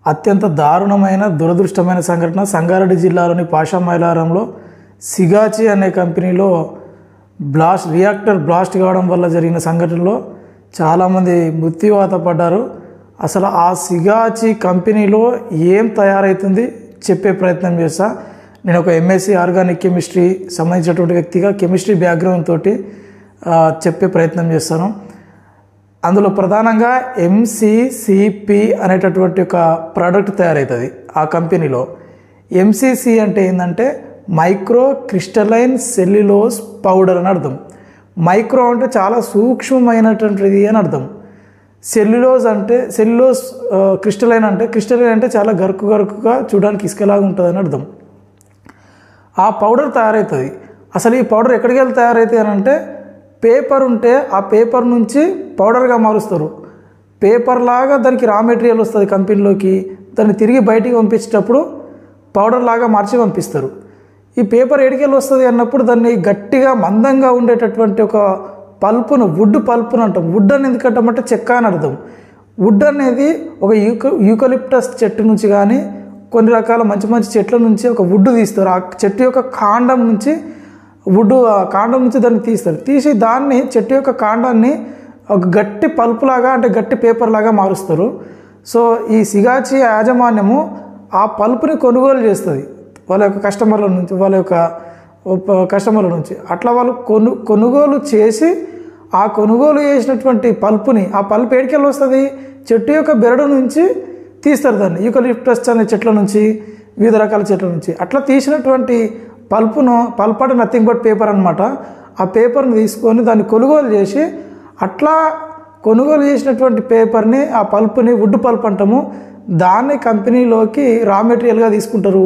అత్యంత దారుణమైన దురదృష్టమైన సంఘటన సంగారెడ్డి జిల్లాలోని పాషామైలారంలో సిగాచి అనే కంపెనీలో రియాక్టర్ బ్లాస్ట్ కావడం వల్ల జరిగిన సంఘటనలో చాలామంది మృత్యువాత పడ్డారు. అసలు ఆ సిగాచి కంపెనీలో ఏం తయారవుతుంది చెప్పే ప్రయత్నం చేస్తా. నేను ఒక ఎంఎస్సి ఆర్గానిక్ కెమిస్ట్రీ సంబంధించినటువంటి వ్యక్తిగా కెమిస్ట్రీ బ్యాక్గ్రౌండ్ తోటి చెప్పే ప్రయత్నం చేస్తాను. అందులో ప్రధానంగా ఎంసీసీపీ అనేటటువంటి ఒక ప్రోడక్ట్ తయారవుతుంది ఆ కంపెనీలో. ఎంసీసీ అంటే ఏంటంటే మైక్రో క్రిస్టలైన్ సెల్యులోజ్ పౌడర్ అని అర్థం. మైక్రో అంటే చాలా సూక్ష్మమైనటువంటిది అని అర్థం. సెల్యులోజ్ అంటే క్రిస్టలైన్ అంటే చాలా గరుకుగా చూడడానికి ఇసుకలాగా ఉంటుంది అని అర్థం. ఆ పౌడర్ తయారవుతుంది. అసలు ఈ పౌడర్ ఎక్కడికి వెళ్ళి తయారవుతుంది అని అంటే పేపర్ ఉంటే ఆ పేపర్ నుంచి పౌడర్గా మారుస్తారు. పేపర్ లాగా దానికి రా మెటీరియల్ వస్తుంది కంపెనీలోకి. దాన్ని తిరిగి బయటికి పంపించేటప్పుడు పౌడర్ లాగా మార్చి పంపిస్తారు. ఈ పేపర్ ఎడికెళ్ళి వస్తుంది అన్నప్పుడు దాన్ని గట్టిగా మందంగా ఉండేటటువంటి ఒక పల్పును వుడ్ పల్పును అంటాం. వుడ్ అని ఎందుకంటామంటే చెక్క అని అర్థం. వుడ్ అనేది ఒక యూకలిప్టస్ చెట్టు నుంచి కానీ కొన్ని రకాల మంచి మంచి చెట్ల నుంచి ఒక వుడ్ తీస్తారు. ఆ చెట్టు యొక్క కాండం నుంచి దాన్ని తీసి దాన్ని చెట్టు యొక్క కాండాన్ని ఒక గట్టి పల్పులాగా అంటే గట్టి పేపర్ లాగా మారుస్తారు. సో ఈ సిగాచి యాజమాన్యము ఆ పల్పుని కొనుగోలు చేస్తుంది వాళ్ళ యొక్క కస్టమర్ల నుంచి. అట్లా వాళ్ళు కొనుగోలు చేసి ఆ కొనుగోలు చేసినటువంటి పల్పుని ఆ పల్పు ఏడికెళ్ళి వస్తుంది చెట్టు యొక్క బెరడు నుంచి తీస్తారు. దాన్ని యూకలిప్టస్ అనే చెట్ల నుంచి వివిధ రకాల చెట్ల నుంచి అట్లా తీసినటువంటి పల్ప్ అంటే నథింగ్ బట్ పేపర్ అనమాట. ఆ పేపర్ని తీసుకొని దాన్ని కొనుగోలు చేసి అట్లా కొనుగోలు చేసినటువంటి పేపర్ని ఆ పల్పుని వుడ్ పల్ప్ అంటాము. దాన్ని కంపెనీలోకి రా మెటీరియల్గా తీసుకుంటారు.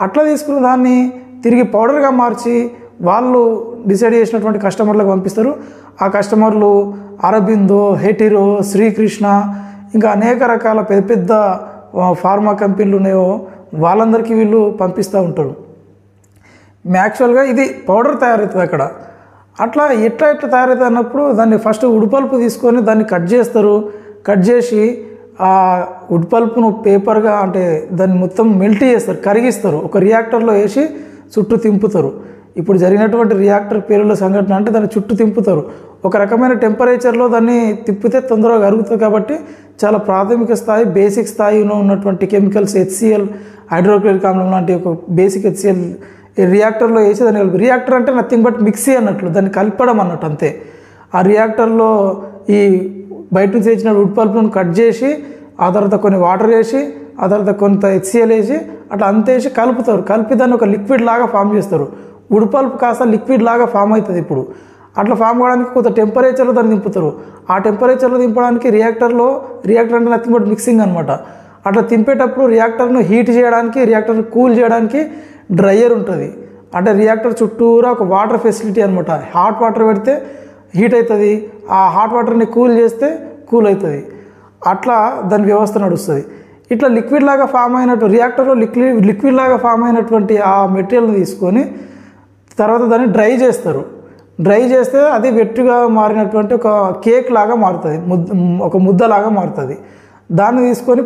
అట్లా తీసుకున్న దాన్ని తిరిగి పౌడర్గా మార్చి వాళ్ళు డిసైడ్ చేసినటువంటి కస్టమర్లకు పంపిస్తారు. ఆ కస్టమర్లు అరబిందో, హెటిరో, శ్రీకృష్ణ ఇంకా అనేక రకాల పెద్ద పెద్ద ఫార్మా కంపెనీలు ఉన్నాయో వాళ్ళందరికీ వీళ్ళు పంపిస్తూ ఉంటారు. యాక్చువల్గా ఇది పౌడర్ తయారవుతుంది అక్కడ. అట్లా ఎట్లా తయారవుతుంది అన్నప్పుడు దాన్ని ఫస్ట్ ఉడిపల్పు తీసుకొని దాన్ని కట్ చేసి ఆ ఉడిపల్పును పేపర్గా అంటే దాన్ని మొత్తం మెల్ట్ చేస్తారు, కరిగిస్తారు. ఒక రియాక్టర్లో వేసి చుట్టూ తింపుతారు. ఇప్పుడు జరిగినటువంటి రియాక్టర్ పేరుల సంఘటన అంటే దాన్ని చుట్టూ తింపుతారు. ఒక రకమైన టెంపరేచర్లో దాన్ని తిప్పితే తొందరగా కరుగుతుంది. కాబట్టి చాలా ప్రాథమిక స్థాయి బేసిక్ స్థాయిలో ఉన్నటువంటి కెమికల్స్ HCl హైడ్రోక్లోరిక్ ఆమ్లం లాంటి ఒక బేసిక్ HCl రియాక్టర్లో వేసి దాన్ని కలిపి రియాక్టర్ అంటే నథింగ్ బట్ మిక్సీ అన్నట్లు దాన్ని కలపడం అన్నట్టు అంతే. ఆ రియాక్టర్లో ఈ బయట నుంచి వేసిన వుడ్ పల్ప్ను కట్ చేసి ఆ తర్వాత కొన్ని వాటర్ వేసి ఆ తర్వాత కొంత HCl వేసి అట్లా అంతేసి కలుపుతారు. కలిపి దాన్ని ఒక లిక్విడ్ లాగా ఫామ్ చేస్తారు. వుడ్ పల్ప్ కాస్త లిక్విడ్ లాగా ఫామ్ అవుతుంది. ఇప్పుడు అట్లా ఫామ్ కావడానికి కొంత టెంపరేచర్లో దాన్ని దింపుతారు. ఆ టెంపరేచర్లో దింపడానికి రియాక్టర్ అంటే నథింగ్ బట్ మిక్సింగ్ అనమాట. అట్లా తింపేటప్పుడు రియాక్టర్ను హీట్ చేయడానికి రియాక్టర్ను కూల్ చేయడానికి డ్రయర్ ఉంటుంది. అంటే రియాక్టర్ చుట్టూరా ఒక వాటర్ ఫెసిలిటీ అనమాట. హాట్ వాటర్ పెడితే హీట్ అవుతుంది, ఆ హాట్ వాటర్ని కూల్ చేస్తే కూల్ అవుతుంది. అట్లా దాని వ్యవస్థ నడుస్తుంది. ఇట్లా లిక్విడ్ లాగా ఫామ్ అయినట్టు రియాక్టర్లో లిక్విడ్ లాగా ఫామ్ అయినటువంటి ఆ మెటీరియల్ని తీసుకొని తర్వాత దాన్ని డ్రై చేస్తారు. డ్రై చేస్తే అది వెట్టుగా మారినటువంటి ఒక కేక్ లాగా మారుతుంది, ఒక ముద్దలాగా మారుతుంది. దాన్ని తీసుకొని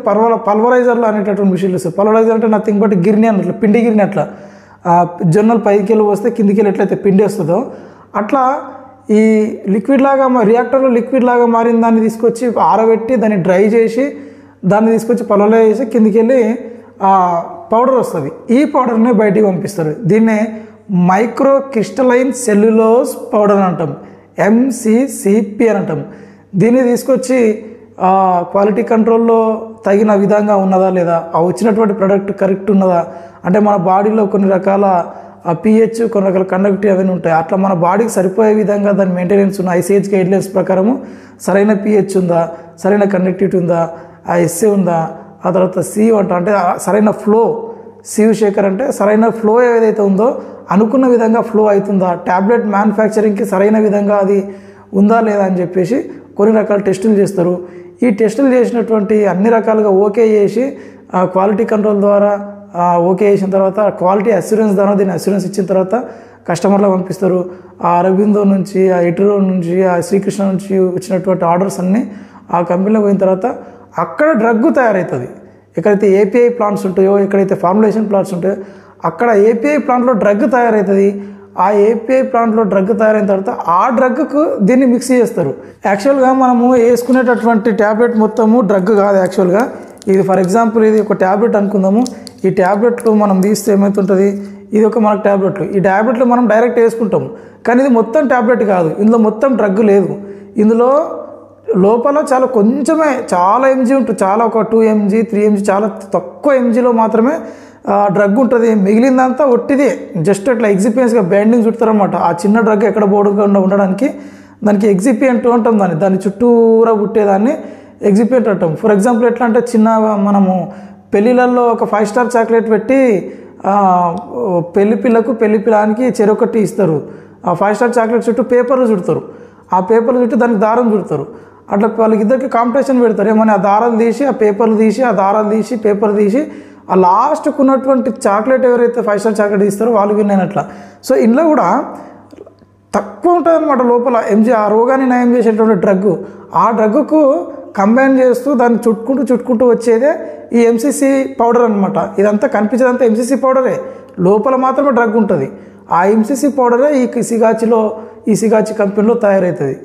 పల్వరైజర్లు అనేటటువంటి మిషన్లు వస్తాయి. పల్వరైజర్ అంటే నథింగ్ బట్ గిర్ని అన్నట్లు, పిండి గిర్ని. అట్లా జొన్నలు పైకి వెళ్ళి వస్తే కిందికి వెళ్ళి ఎట్లయితే పిండి వస్తుందో అట్లా ఈ లిక్విడ్ లాగా రియాక్టర్లో లిక్విడ్ లాగా మారిన దాన్ని తీసుకొచ్చి ఆరబెట్టి దాన్ని డ్రై చేసి దాన్ని తీసుకొచ్చి పొలంలో వేసి కిందికి వెళ్ళి పౌడర్ వస్తుంది. ఈ పౌడర్ని బయటికి పంపిస్తారు. దీన్నే మైక్రో క్రిస్టలైన్ సెల్యులోజ్ పౌడర్ అని అంటాం, MCCP అని అంటాం. దీన్ని తీసుకొచ్చి క్వాలిటీ కంట్రోల్లో తగిన విధంగా ఉన్నదా లేదా, ఆ వచ్చినటువంటి ప్రోడక్ట్ కరెక్ట్ ఉన్నదా అంటే మన బాడీలో కొన్ని రకాల pH కొన్ని రకాల కండక్టివ్ అవన్నీ ఉంటాయి. అట్లా మన బాడీకి సరిపోయే విధంగా దాని మెయింటెనెన్స్ ఉన్న ICH గైడ్లైన్స్ ప్రకారము సరైన pH ఉందా, సరైన కండక్టివిటీ ఉందా, ఆ SA ఉందా, ఆ తర్వాత సివ్ అంటే సరైన ఫ్లో, సివ్ శేఖర్ అంటే సరైన ఫ్లో ఏదైతే ఉందో అనుకున్న విధంగా ఫ్లో అవుతుందా, ట్యాబ్లెట్ మ్యానుఫ్యాక్చరింగ్కి సరైన విధంగా అది ఉందా లేదా అని చెప్పేసి కొన్ని రకాల టెస్టులు చేస్తారు. ఈ టెస్టులు చేసినటువంటి అన్ని రకాలుగా ఓకే చేసి క్వాలిటీ కంట్రోల్ ద్వారా ఓకే చేసిన తర్వాత క్వాలిటీ అస్యూరెన్స్ ద్వారా దీన్ని అస్యూరెన్స్ ఇచ్చిన తర్వాత కస్టమర్లకు పంపిస్తారు. ఆ అరబిందో నుంచి, ఆ ఎటిరో నుంచి, ఆ శ్రీకృష్ణ నుంచి వచ్చినటువంటి ఆర్డర్స్ అన్నీ ఆ కంపెనీలో పోయిన తర్వాత అక్కడ డ్రగ్ తయారవుతుంది. ఎక్కడైతే ఏపీఐ ప్లాంట్స్ ఉంటాయో, ఎక్కడైతే ఫార్ములేషన్ ప్లాంట్స్ ఉంటాయో అక్కడ ఏపీఐ ప్లాంట్లో డ్రగ్ తయారవుతుంది. ఆ ఏపీఐ ప్లాంట్లో డ్రగ్ తయారైన తర్వాత ఆ డ్రగ్కు దీన్ని మిక్స్ చేస్తారు. యాక్చువల్గా మనము వేసుకునేటటువంటి ట్యాబ్లెట్ మొత్తము డ్రగ్ కాదు. యాక్చువల్గా ఇది ఫర్ ఎగ్జాంపుల్ ఇది ఒక ట్యాబ్లెట్ అనుకుందాము. ఈ ట్యాబ్లెట్లు మనం తీస్తే ఏమవుతుంటుంది, ఇది ఒక మనకు ట్యాబ్లెట్లు. ఈ ట్యాబ్లెట్లు మనం డైరెక్ట్ వేసుకుంటాము, కానీ ఇది మొత్తం ట్యాబ్లెట్ కాదు. ఇందులో మొత్తం డ్రగ్ లేదు. ఇందులో లోపల చాలా కొంచెమే, చాలా ఎంజీ ఉంటుంది. చాలా ఒక 2 mg 3 mg చాలా తక్కువ ఎంజీలో మాత్రమే డ్రగ్ ఉంటుంది. మిగిలిందంతా ఒట్టిదే, జస్ట్ అట్లా ఎగ్జిపియన్స్గా బ్యాండింగ్ చుడతారనమాట. ఆ చిన్న డ్రగ్ ఎక్కడ పోకుండా ఉండడానికి దానికి ఎగ్జిపియంట్ అంటాం. దాన్ని చుట్టూరా పుట్టేదాన్ని ఎగ్జిపియంట్ అంటాం. ఫర్ ఎగ్జాంపుల్ ఎట్లా అంటే చిన్న మనము పెళ్ళిళ్ళల్లో ఒక 5 స్టార్ చాక్లెట్ పెట్టి పెళ్లి పిల్లానికి చెరొకటి ఇస్తారు. ఆ 5 స్టార్ చాక్లెట్ చుట్టూ పేపర్లు చుడతారు. ఆ పేపర్లు చుట్టూ దానికి దారం చుడతారు. అట్లా వాళ్ళకిద్దరికి కాంపిటీషన్ పెడతారు. ఏమని ఆ దారాలు తీసి ఆ పేపర్లు తీసి ఆ దారాలు తీసి పేపర్లు తీసి ఆ లాస్ట్కు ఉన్నటువంటి చాక్లెట్ ఎవరైతే 5 స్టార్ చాక్లెట్ ఇస్తారో వాళ్ళు విన్ అయినట్లా. సో ఇందులో కూడా తక్కువ ఉంటుంది అనమాట లోపల ఎంజీ, ఆ రోగాన్ని నయం చేసేటువంటి డ్రగ్. ఆ డ్రగ్కు కంబైన్ చేస్తూ దాన్ని చుట్టుకుంటూ వచ్చేదే ఈ ఎంసీసీ పౌడర్ అనమాట. ఇదంతా కనిపించేదంతా ఎంసీసీ పౌడరే, లోపల మాత్రమే డ్రగ్ ఉంటుంది. ఆ ఎంసీసీ పౌడరే ఈ సిగాచి కంపెనీలో తయారవుతుంది.